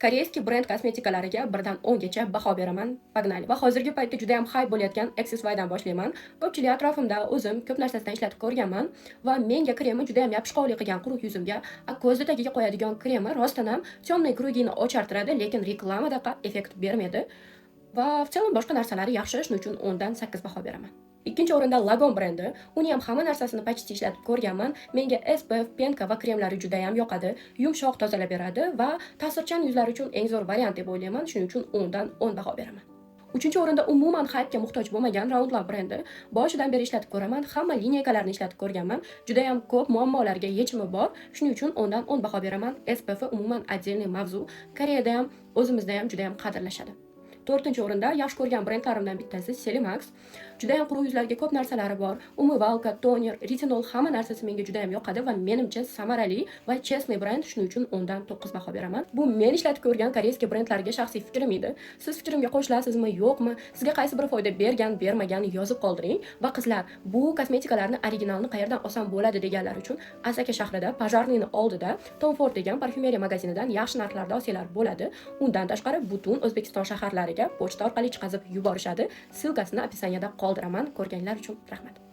Koreyskiy brend kosmetikalariga 1 dan 10 gacha baho beraman. Pagnali. Va hozirgi paytda juda ham hype bo'layotgan XSYdan boshlayman. Ko'pchilik atrofimda o'zim ko'p narsasidan ishlatib ko'rganman va menga kremi juda ham yopishqoqlik qilgan quruq yuzimga ko'zni tagiga qo'yadigan kremi rostdan ham temnoy krugini ochartiradi, lekin reklamadaqa effekt bermaydi. Va в целом boshqa narsalari yaxshi, shuning uchun 10 dan 8 baho beraman. Ikkinchi o'rinda Lagon brendi. Uni ham hamma narsasini почти ishlatib ko'rganman. Menga SPF, penka va kremlari juda ham yoqadi. Yumshoq tozalab beradi va ta'sirchan yuzlar uchun eng zo'r variant deb o'ylayman. Shuning uchun 10 dan 10 baho beraman. Uchinchi o'rinda umuman hype'ga muhtoj bo'lmagan Roundlab brendi. Boshidan beri ishlatib ko'raman, hamma lineykalarni ishlatib ko'rganman. Juda ham ko'p muammolarga yechimi bor. Shuning uchun 10 dan 10 baho beraman. SPF umuman отдельный mavzu. Koreyada ham, o'zimizda ham juda ham qadrlashadi. 4-o'rinda yaxshi ko'rgan brendlarimdan bittasi Selimax. Juda ham quruq yuzlarga ko'p narsalari bor. Umyvalka, toner, retinol hamma narsasi menga juda ham yoqadi va menimcha samarali va chestный brend, shuning uchun 10 dan 9 baho beraman. Bu men ishlatib ko'rgan koreyskiy brendlarga shaxsiy fikrim edi. Siz fikrimga qo'shilasizmi, yo'qmi? Sizga qaysi biri foyda bergan, bermagan yozib qoldiring. Va qizlar, bu kosmetikalarni originalni qayerdan olsam bo'ladi deganlar uchun Asaka shahrida Pajorniyning oldida Tom Ford degan parfyumeriya magazinidan yaxshi narxlarda olsanglar bo'ladi. Undan tashqari butun O'zbekiston shaharlariga pochta orqali chiqazib yuborishadi. Silkasini описаниеda qoldiraman. Ko'rganlar uchun rahmat.